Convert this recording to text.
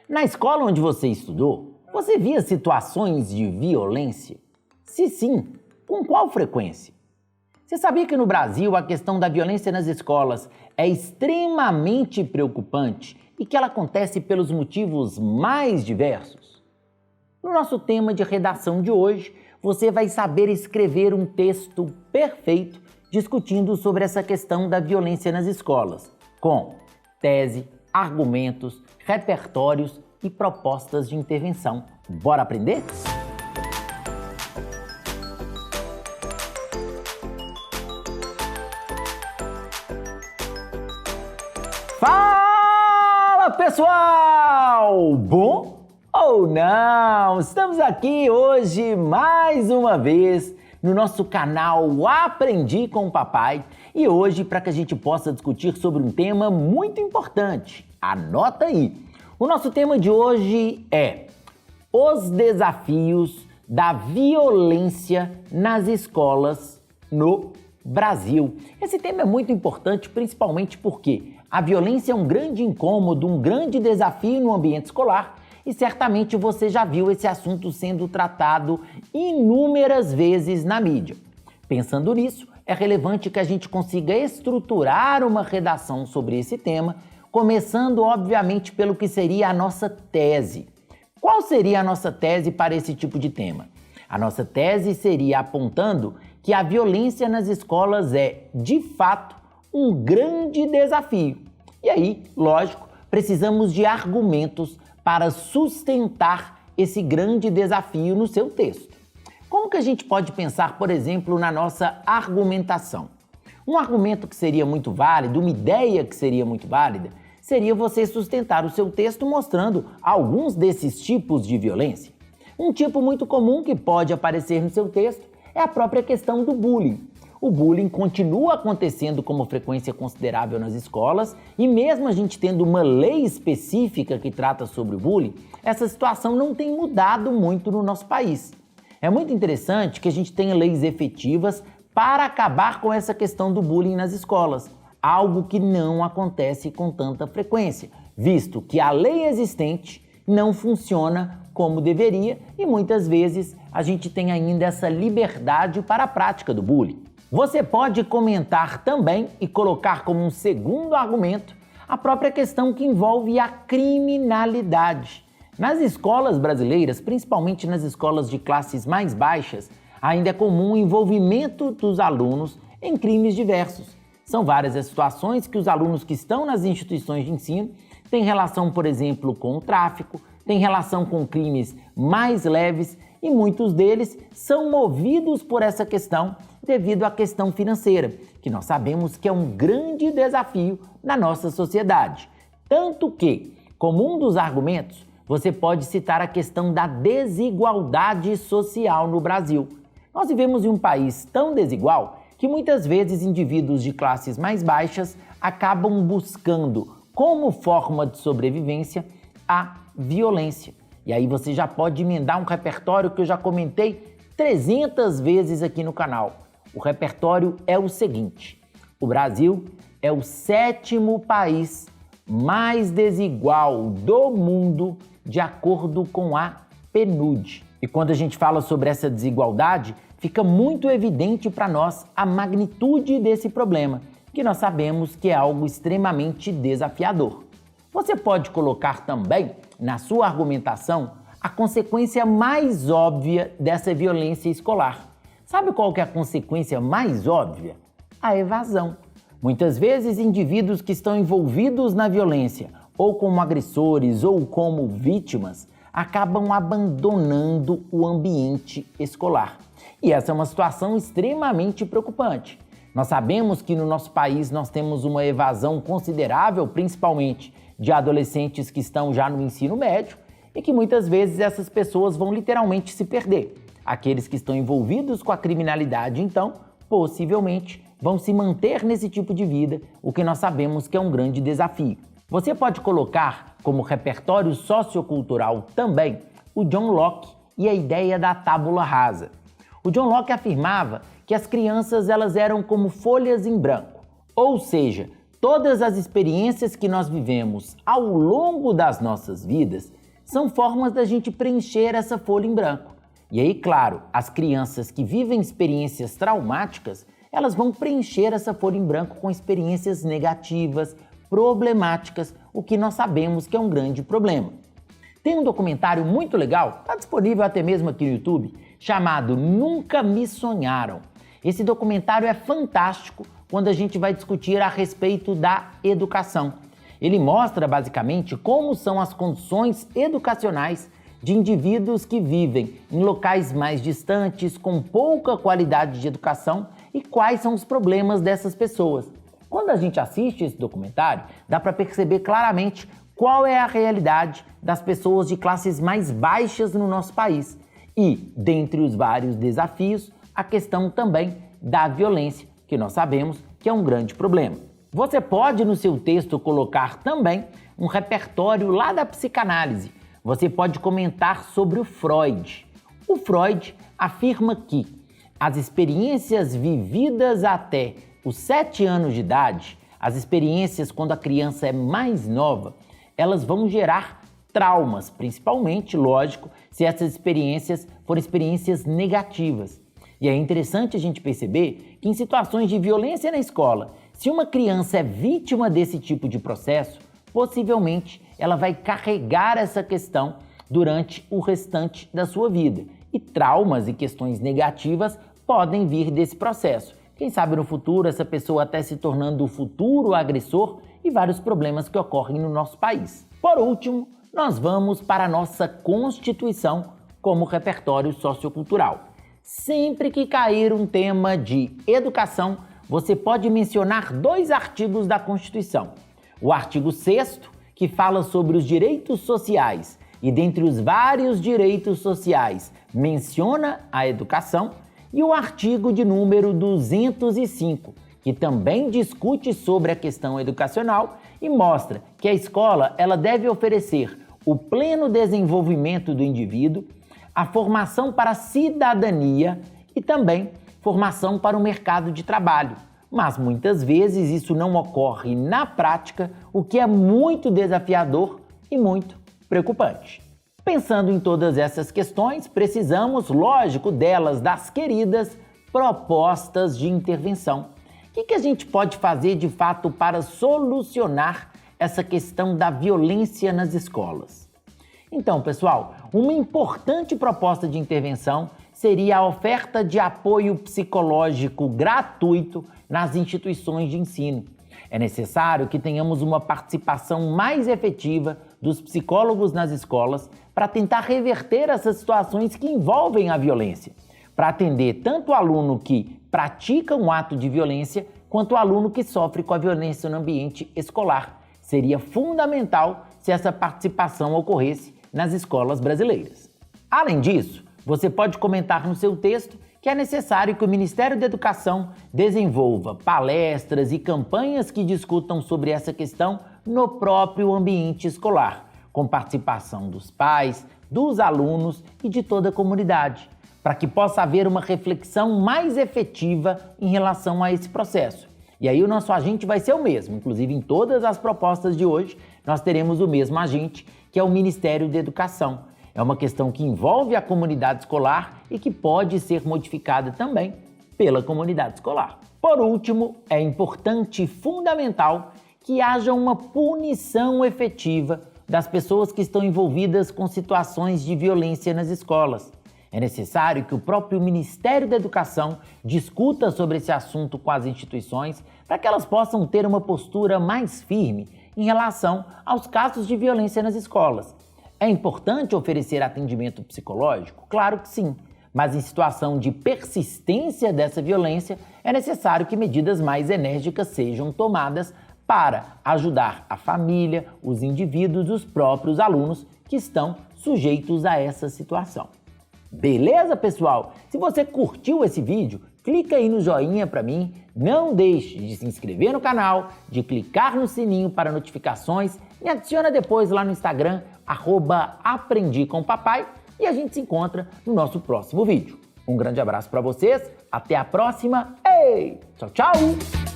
Na escola onde você estudou, você via situações de violência? Se sim, com qual frequência? Você sabia que no Brasil a questão da violência nas escolas é extremamente preocupante e que ela acontece pelos motivos mais diversos? No nosso tema de redação de hoje, você vai saber escrever um texto perfeito discutindo sobre essa questão da violência nas escolas, com tese, argumentos, repertórios e propostas de intervenção. Bora aprender? Fala, pessoal! Bom ou não? Estamos aqui hoje mais uma vez no nosso canal Aprendi com o Papai e hoje para que a gente possa discutir sobre um tema muito importante. Anota aí! O nosso tema de hoje é os desafios da violência nas escolas no Brasil. Esse tema é muito importante, principalmente porque a violência é um grande incômodo, um grande desafio no ambiente escolar e certamente você já viu esse assunto sendo tratado inúmeras vezes na mídia. Pensando nisso, é relevante que a gente consiga estruturar uma redação sobre esse tema, começando, obviamente, pelo que seria a nossa tese. Qual seria a nossa tese para esse tipo de tema? A nossa tese seria apontando que a violência nas escolas é, de fato, um grande desafio. E aí, lógico, precisamos de argumentos para sustentar esse grande desafio no seu texto. Como que a gente pode pensar, por exemplo, na nossa argumentação? Um argumento que seria muito válido, uma ideia que seria muito válida, seria você sustentar o seu texto mostrando alguns desses tipos de violência. Um tipo muito comum que pode aparecer no seu texto é a própria questão do bullying. O bullying continua acontecendo com uma frequência considerável nas escolas e mesmo a gente tendo uma lei específica que trata sobre o bullying, essa situação não tem mudado muito no nosso país. É muito interessante que a gente tenha leis efetivas para acabar com essa questão do bullying nas escolas, algo que não acontece com tanta frequência, visto que a lei existente não funciona como deveria e muitas vezes a gente tem ainda essa liberdade para a prática do bullying. Você pode comentar também e colocar como um segundo argumento a própria questão que envolve a criminalidade. Nas escolas brasileiras, principalmente nas escolas de classes mais baixas, ainda é comum o envolvimento dos alunos em crimes diversos. São várias as situações que os alunos que estão nas instituições de ensino têm relação, por exemplo, com o tráfico, têm relação com crimes mais leves e muitos deles são movidos por essa questão devido à questão financeira, que nós sabemos que é um grande desafio na nossa sociedade. Tanto que, como um dos argumentos, você pode citar a questão da desigualdade social no Brasil. Nós vivemos em um país tão desigual que muitas vezes indivíduos de classes mais baixas acabam buscando, como forma de sobrevivência, a violência. E aí você já pode emendar um repertório que eu já comentei 300 vezes aqui no canal. O repertório é o seguinte: o Brasil é o 7º país mais desigual do mundo, de acordo com a PNUD. E quando a gente fala sobre essa desigualdade, fica muito evidente para nós a magnitude desse problema, que nós sabemos que é algo extremamente desafiador. Você pode colocar também, na sua argumentação, a consequência mais óbvia dessa violência escolar. Sabe qual que é a consequência mais óbvia? A evasão. Muitas vezes, indivíduos que estão envolvidos na violência, ou como agressores ou como vítimas, acabam abandonando o ambiente escolar. E essa é uma situação extremamente preocupante. Nós sabemos que no nosso país nós temos uma evasão considerável, principalmente de adolescentes que estão já no ensino médio, e que muitas vezes essas pessoas vão literalmente se perder. Aqueles que estão envolvidos com a criminalidade, então, possivelmente vão se manter nesse tipo de vida, o que nós sabemos que é um grande desafio. Você pode colocar como repertório sociocultural também o John Locke e a ideia da tábula rasa. O John Locke afirmava que as crianças elas eram como folhas em branco, ou seja, Todas as experiências que nós vivemos ao longo das nossas vidas são formas da gente preencher essa folha em branco. E aí, claro, as crianças que vivem experiências traumáticas, elas vão preencher essa folha em branco com experiências negativas, problemáticas, o que nós sabemos que é um grande problema. Tem um documentário muito legal, está disponível até mesmo aqui no YouTube, chamado Nunca Me Sonharam. Esse documentário é fantástico quando a gente vai discutir a respeito da educação. Ele mostra basicamente como são as condições educacionais de indivíduos que vivem em locais mais distantes, com pouca qualidade de educação e quais são os problemas dessas pessoas. Quando a gente assiste esse documentário, dá para perceber claramente qual é a realidade das pessoas de classes mais baixas no nosso país. E, dentre os vários desafios, a questão também da violência, que nós sabemos que é um grande problema. Você pode, no seu texto, colocar também um repertório lá da psicanálise. Você pode comentar sobre o Freud. O Freud afirma que as experiências vividas até os 7 anos de idade, as experiências quando a criança é mais nova, elas vão gerar traumas, principalmente, lógico, se essas experiências forem experiências negativas. E é interessante a gente perceber que em situações de violência na escola, se uma criança é vítima desse tipo de processo, possivelmente ela vai carregar essa questão durante o restante da sua vida. E traumas e questões negativas podem vir desse processo. Quem sabe no futuro essa pessoa até se tornando o futuro agressor e vários problemas que ocorrem no nosso país. Por último, nós vamos para a nossa Constituição como repertório sociocultural. Sempre que cair um tema de educação, você pode mencionar 2 artigos da Constituição. O artigo 6º, que fala sobre os direitos sociais e dentre os vários direitos sociais menciona a educação, e o artigo de número 205, que também discute sobre a questão educacional e mostra que a escola ela deve oferecer o pleno desenvolvimento do indivíduo, a formação para a cidadania e também formação para o mercado de trabalho. Mas muitas vezes isso não ocorre na prática, o que é muito desafiador e muito preocupante. Pensando em todas essas questões, precisamos, lógico, das queridas propostas de intervenção. O que a gente pode fazer de fato para solucionar essa questão da violência nas escolas? Então, pessoal, uma importante proposta de intervenção seria a oferta de apoio psicológico gratuito nas instituições de ensino. É necessário que tenhamos uma participação mais efetiva dos psicólogos nas escolas para tentar reverter essas situações que envolvem a violência, para atender tanto o aluno que pratica um ato de violência, quanto o aluno que sofre com a violência no ambiente escolar. Seria fundamental se essa participação ocorresse nas escolas brasileiras. Além disso, você pode comentar no seu texto que é necessário que o Ministério da Educação desenvolva palestras e campanhas que discutam sobre essa questão no próprio ambiente escolar, com participação dos pais, dos alunos e de toda a comunidade, para que possa haver uma reflexão mais efetiva em relação a esse processo. E aí o nosso agente vai ser o mesmo, inclusive em todas as propostas de hoje nós teremos o mesmo agente, que é o Ministério da Educação. É uma questão que envolve a comunidade escolar e que pode ser modificada também pela comunidade escolar. Por último, é importante e fundamental que haja uma punição efetiva das pessoas que estão envolvidas com situações de violência nas escolas. É necessário que o próprio Ministério da Educação discuta sobre esse assunto com as instituições para que elas possam ter uma postura mais firme em relação aos casos de violência nas escolas. É importante oferecer atendimento psicológico? Claro que sim, mas em situação de persistência dessa violência, é necessário que medidas mais enérgicas sejam tomadas para ajudar a família, os indivíduos, os próprios alunos que estão sujeitos a essa situação. Beleza, pessoal? Se você curtiu esse vídeo, clica aí no joinha para mim, não deixe de se inscrever no canal, de clicar no sininho para notificações, me adiciona depois lá no Instagram, @aprendicompapai, e a gente se encontra no nosso próximo vídeo. Um grande abraço para vocês, até a próxima, tchau, tchau!